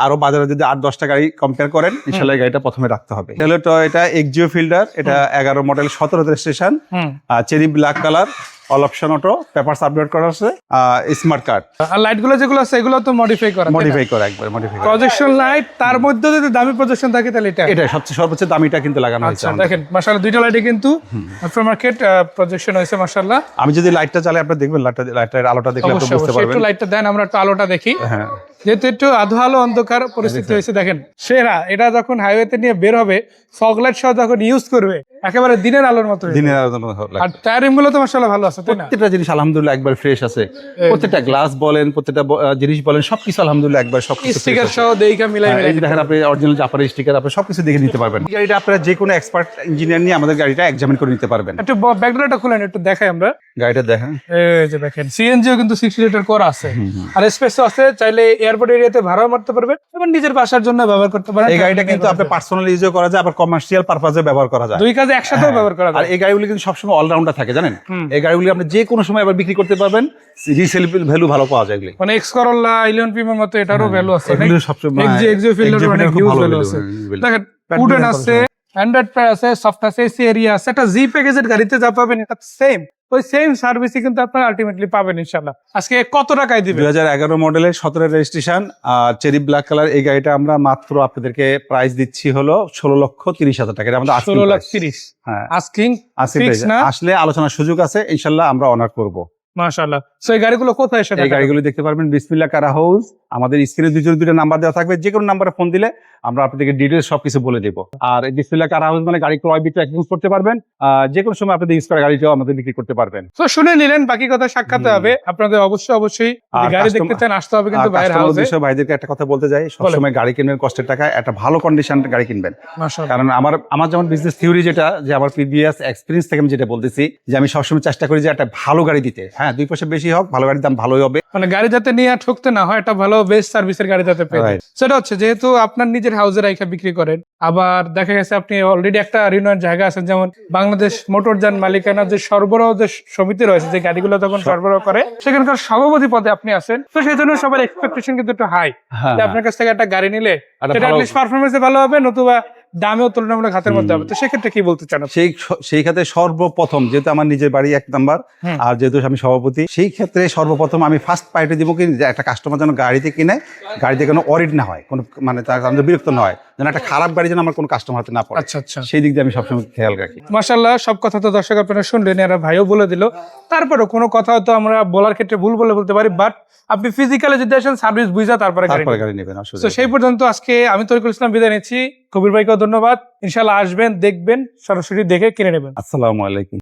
আরো বাজারে যদি 8-10টা গাড়ি কম্পেয়ার করেন ইনশাআল্লাহ এই গাড়িটা প্রথমে রাখতে হবে। তাহলে তো এটা এক্সিও ফিল্ডার, এটা 11 model 17 registration, cherry black colour, all option auto, papers update করা আছে, স্মার্ট কার্ড। আর লাইট গুলো যেগুলো আছে এগুলো তো মডিফাই করা, একবার মডিফাই করা প্রজেকশন লাইট, তার মধ্যে যদি দামি প্রজেকশন থাকে তাহলে এটা সবচেয়ে সর্বোচ্চ দামিটা কিন্তু লাগানো হয়েছে। আচ্ছা দেখেন মাশাআল্লাহ দুইটা লাইটে কিন্তু আফটার মার্কেট প্রজেকশন হয়েছে মাশাআল্লাহ। আমি যদি লাইটটা চালাই আপনি দেখবেন, লাইটের আলোটা দেখলে আপনি বুঝতে পারবেন। একটু লাইটটা দেন, আমরা একটু আলোটা দেখি। হ্যাঁ, যেহেতু একটু আধো আলো অন্ধকার পরিস্থিতি হয়েছে, দেখেন সেরা। এটা যখন হাইওয়েতে নিয়ে বের হবে, ফগ লাইট সহ যখন ইউজ করবে একেবারে দিনের আলোর মতো, দিনের আলোর মতো আর টায়ারিং গুলো তো মাশাআল্লাহ ভালো আছে, তাই না? প্রত্যেকটা জিনিস আলহামদুলিল্লাহ একবার ফ্রেশ আছে, প্রত্যেকটা গ্লাস বলেন, প্রত্যেকটা জিনিস বলেন, সবকিছু আলহামদুলিল্লাহ একবার সবকিছু স্টিকার সহ দেইখা মিলাই এই দেখেন আপনি অরিজিনাল জাপানি স্টিকার, আপনি সবকিছু দেখে নিতে পারবেন। এই গাড়িটা আপনারা যে কোনো এক্সপার্ট ইঞ্জিনিয়ার নিয়ে আমাদের গাড়িটা এক্সামিন করে নিতে পারবেন। একটু ব্যাকডোরটা খুলেন, একটু দেখাই আমরা গাড়িটা দেখেন। এই যে দেখেন সিএনজিও কিন্তু 60 লিটার করা আছে, আর স্পেসও আছে, চাইলে এয়ারপোর্ট এরিয়াতে ভাড়াও মারতে পারবেন এবং নিজের বাসার জন্য ব্যবহার করতে পারেন। এই গাড়িটা কিন্তু আপনি পার্সোনাল ইউজও করা যায়, আবার কমার্শিয়াল পারপাজে ব্যবহার করা যায়, দুই কাজে একসাথেও ব্যবহার করা যায়। আর এই গাড়িগুলো কিন্তু সবসময় অলরাউন্ডার থাকে, জানেন? এই গাড়িগুলি আপনি যে কোনো সময় আবার বিক্রি করতে পারবেন, রিসেল ভ্যালু ভালো পাওয়া যায় এগুলি। মানে এক্স করোলা, ইলিয়ন প্রিমিয়াম মতো এটারও ভ্যালু আছে, এগুলো সবসময় এক্সিও ফিল্ডার অনেক হিউজ ভ্যালু আছে। দেখেন উডেন আছে, অ্যান্ড্রয়েড প্রায় আছে, সফট আছে, এসি এরিয়া আছে। একটা জি প্যাকেজের গাড়িতে যা পাবেন এটা সেম, ওই সেম সার্ভিসই কিন্তু আপনারা আলটিমেটলি পাবেন ইনশাআল্লাহ। আজকে কত টাকায় দিবেন? 2011 মডেলের 17 রেজিস্ট্রেশন চেরি ব্ল্যাক কালার এই গাড়িটা আমরা মাত্র আপনাদেরকে প্রাইস দিচ্ছি হলো 16,30,000 টাকা। এটা আমাদের 16,30,000। হ্যাঁ, আস্কিং ফিক্স না, আসলে আলোচনার সুযোগ আছে, ইনশাআল্লাহ আমরা অনার করব। মাশাআল্লাহ। সো এই গাড়িগুলো কোথায় এসে? এই গাড়িগুলো দেখতে পারবেন বিসমিল্লাহ কার হাউস। আমাদের স্ক্রিনে দুইটা নাম্বার দেওয়া থাকবে, যে কোনো নাম্বারে ফোন দিলে আমরা আপনাদেরকে ডিটেইলস সবকিছু বলে দেব। আর এই বিসমিল্লাহ কার হাউস মানে গাড়ি ক্রয় বিক্রয় এক্সচেঞ্জ করতে পারবেন, যে কোনো সময় আপনাদের ইউজ করা গাড়িটাও আমাদের বিক্রি করতে পারবেন। তো শুনে নিলেন, বাকি কথা সাক্ষাতে হবে। আপনাদের অবশ্যই গাড়ি দেখতে চান আসতে হবে কিন্তু বাইরের হাউসে। ভাইদেরকে একটা কথা বলতে যাই, সবসময় গাড়ি কিনবেন কষ্টের টাকায়, একটা ভালো কন্ডিশন গাড়ি কিনবেন। মাশাআল্লাহ। কারণ আমার যেমন বিজনেস থিওরি যেটা, যে আমার প্রিভিয়াস এক্সপেরিয়েন্স থেকে আমি যেটা বলতেছি, যে আমি সবসময় চেষ্টা করি যে একটা ভালো গাড়ি দিতে। হ্যাঁ, 2 পয়সা বেশি হোক, ভালো গাড়ির দাম ভালোই হবে, মানে গাড়ি যাতে নিয়ে ঠকতে না হয়, একটা ভালো বেস্ট সার্ভিসের গাড়ি যাতে পেয়ে যায়। সেটা হচ্ছে যেহেতু আপনার নিজের হাউসে রাইখা বিক্রি করেন, আবার দেখা গেছে আপনি অলরেডি একটা রিনোয়ের জায়গা আছেন, যেমন বাংলাদেশ মোটরযান মালিকানা যে সরবরাহ যে সমিতি রয়েছে, যে গাড়িগুলো তখন সরবরাহ করে, সেখানকার সভাপতি পদে আপনি আছেন। তো সেই জন্য সবার এক্সপেকটেশন কিন্তু একটু হাই, যে আপনার কাছ থেকে একটা গাড়ি নিলে সেটা অ্যাটলিস্ট পারফরমেন্সে ভালো হবে, নতুবা দামেও তুলনামূলক হাতের মধ্যে হবে। তো সেক্ষেত্রে কি বলতে চান? সেই ক্ষেত্রে সর্বপ্রথম, যেহেতু আমার নিজের বাড়ি 1 নাম্বার, আর যেহেতু আমি সভাপতি, সেই ক্ষেত্রে সর্বপ্রথম আমি ফার্স্ট প্রায়োরিটি দিব কি, যে একটা কাস্টমার যেন গাড়িতে কিনে, গাড়িতে কোনো অরিড না হয়, কোনো মানে তার বিরক্ত না হয়, যেন একটা খারাপ গাড়ি যেন আমার কোনো কাস্টমার হাতে না পড়ে। আচ্ছা, সেই দিক দিয়ে আমি সবসময় খেয়াল রাখি। মাশাআল্লাহ, সব কথা তো দর্শক আপনারা শুনলেন, আর ভাইও বলে দিল। তারপরেও কোনো কথা হয়তো আমরা বলার ক্ষেত্রে ভুল বলে বলতে পারি, বাট আপনি ফিজিক্যালি যদি আসেন, সার্ভিস বুঝা তারপরে গাড়ি নেবেন। তো সেই পর্যন্ত আজকে আমি তরিকুল ইসলাম বিদায় নিচ্ছি। কবির ভাইকেও ধন্যবাদ। ইনশাআল্লাহ আসবেন, দেখবেন, সরাসরি দেখে কিনে নেবেন। আসসালামু আলাইকুম।